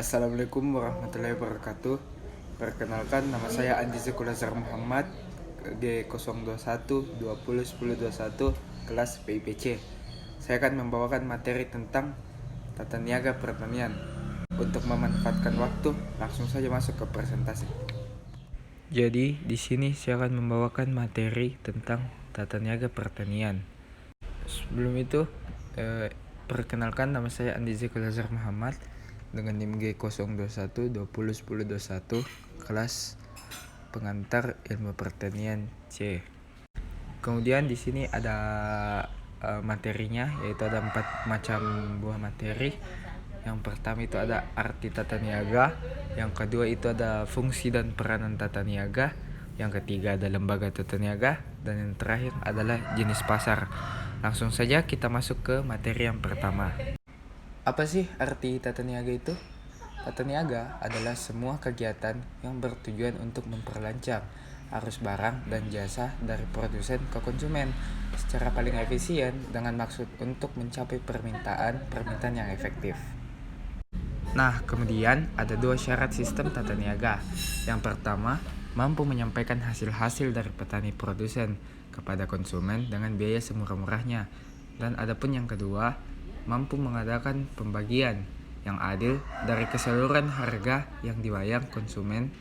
Assalamualaikum warahmatullahi wabarakatuh. Perkenalkan, nama saya Andi Zekulazar Muhammad, G021 20 10 21, kelas PIPC. Saya akan membawakan materi tentang tata niaga pertanian. Untuk memanfaatkan waktu, langsung saja masuk ke presentasi. Jadi, di sini saya akan membawakan materi tentang tata niaga pertanian. Sebelum itu, perkenalkan, nama saya Andi Zekulazar Muhammad dengan NIM G021 20 10 21, kelas pengantar ilmu pertanian C. Kemudian di sini ada materinya, yaitu ada 4 macam buah materi. Yang pertama itu ada arti tata niaga, yang kedua itu ada fungsi dan peranan tata niaga, yang ketiga ada lembaga tata niaga, dan yang terakhir adalah jenis pasar. Langsung saja kita masuk ke materi yang pertama. Apa sih arti tata niaga itu? Tata niaga adalah semua kegiatan yang bertujuan untuk memperlancar arus barang dan jasa dari produsen ke konsumen secara paling efisien dengan maksud untuk mencapai permintaan yang efektif. Nah, kemudian ada 2 syarat sistem tata niaga. Yang pertama, mampu menyampaikan hasil-hasil dari petani produsen kepada konsumen dengan biaya semurah-murahnya. Dan adapun yang kedua, mampu mengadakan pembagian yang adil dari keseluruhan harga yang dibayar konsumen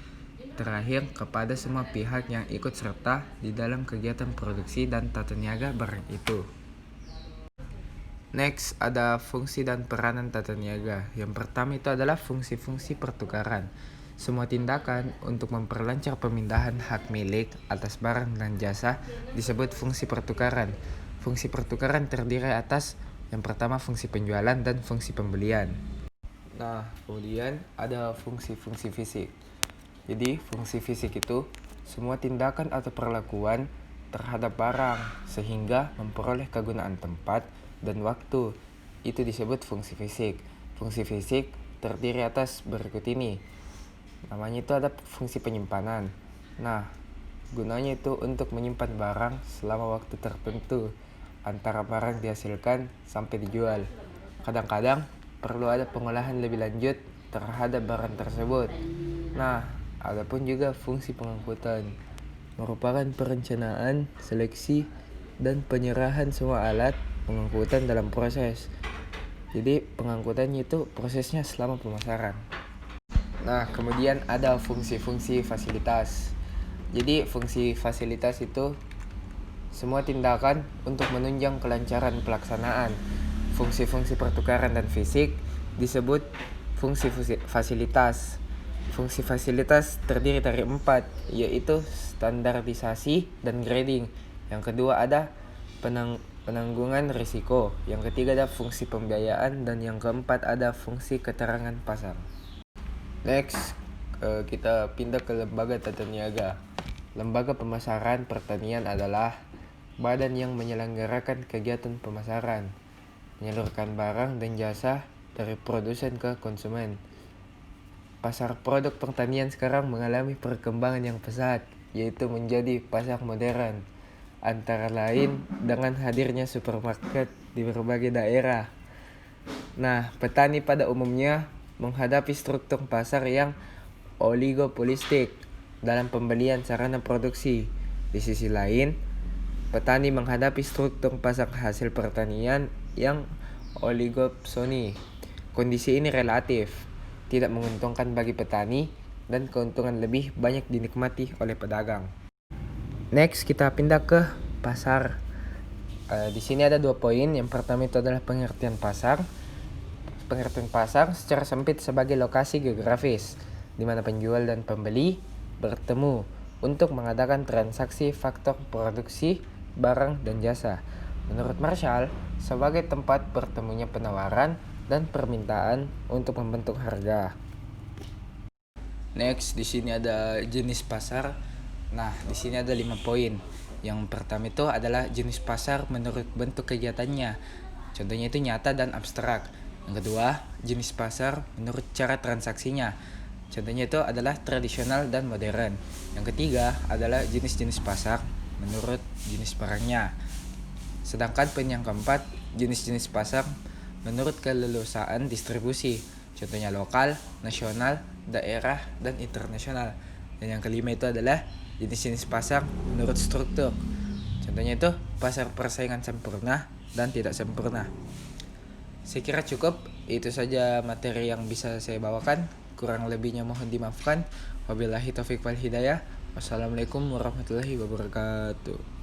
terakhir kepada semua pihak yang ikut serta di dalam kegiatan produksi dan tata niaga barang itu. Next, ada fungsi dan peranan tata niaga. Yang pertama itu adalah fungsi-fungsi pertukaran. Semua tindakan untuk memperlancar pemindahan hak milik atas barang dan jasa disebut fungsi pertukaran. Fungsi pertukaran terdiri atas yang pertama fungsi penjualan dan fungsi pembelian. Nah, kemudian ada fungsi-fungsi fisik. Jadi, fungsi fisik itu semua tindakan atau perlakuan terhadap barang sehingga memperoleh kegunaan tempat dan waktu. Itu disebut fungsi fisik. Fungsi fisik terdiri atas berikut ini. Namanya itu ada fungsi penyimpanan. Nah, gunanya itu untuk menyimpan barang selama waktu tertentu antara barang dihasilkan sampai dijual. Kadang-kadang perlu ada pengolahan lebih lanjut terhadap barang tersebut. Nah, ada pun juga fungsi pengangkutan, merupakan perencanaan, seleksi, dan penyerahan semua alat pengangkutan dalam proses. Jadi pengangkutannya itu prosesnya selama pemasaran. Nah, kemudian ada fungsi-fungsi fasilitas. Jadi fungsi fasilitas itu semua tindakan untuk menunjang kelancaran pelaksanaan. Fungsi-fungsi pertukaran dan fisik disebut fungsi fasilitas. Fungsi fasilitas terdiri dari 4, yaitu standarisasi dan grading. Yang kedua ada penanggungan risiko. Yang ketiga ada fungsi pembiayaan, dan yang keempat ada fungsi keterangan pasar. Next, kita pindah ke lembaga tata niaga. Lembaga pemasaran pertanian adalah badan yang menyelenggarakan kegiatan pemasaran, menyalurkan barang dan jasa dari produsen ke konsumen. Pasar produk pertanian sekarang mengalami perkembangan yang pesat, yaitu menjadi pasar modern, antara lain dengan hadirnya supermarket di berbagai daerah. Nah, petani pada umumnya menghadapi struktur pasar yang oligopolistik dalam pembelian sarana produksi. Di sisi lain, petani menghadapi struktur pasar hasil pertanian yang oligopsoni. Kondisi ini relatif tidak menguntungkan bagi petani dan keuntungan lebih banyak dinikmati oleh pedagang. Next, kita pindah ke pasar. Di sini ada 2 poin. Yang pertama itu adalah pengertian pasar. Pengertian pasar secara sempit sebagai lokasi geografis di mana penjual dan pembeli bertemu untuk mengadakan transaksi faktor produksi barang dan jasa. Menurut Marshall, sebagai tempat bertemunya penawaran dan permintaan untuk membentuk harga. Next, di sini ada jenis pasar. Nah, di sini ada 5 poin. Yang pertama itu adalah jenis pasar menurut bentuk kegiatannya. Contohnya itu nyata dan abstrak. Yang kedua, jenis pasar menurut cara transaksinya. Contohnya itu adalah tradisional dan modern. Yang ketiga adalah jenis-jenis pasar menurut jenis barangnya. Sedangkan poin yang keempat, jenis-jenis pasar menurut keleluasaan distribusi. Contohnya lokal, nasional, daerah, dan internasional. Dan yang kelima itu adalah jenis-jenis pasar menurut struktur. Contohnya itu pasar persaingan sempurna dan tidak sempurna. Saya kira cukup, itu saja materi yang bisa saya bawakan. Kurang lebihnya mohon dimaafkan. Wabillahi taufiq wal hidayah. Wassalamualaikum warahmatullahi wabarakatuh.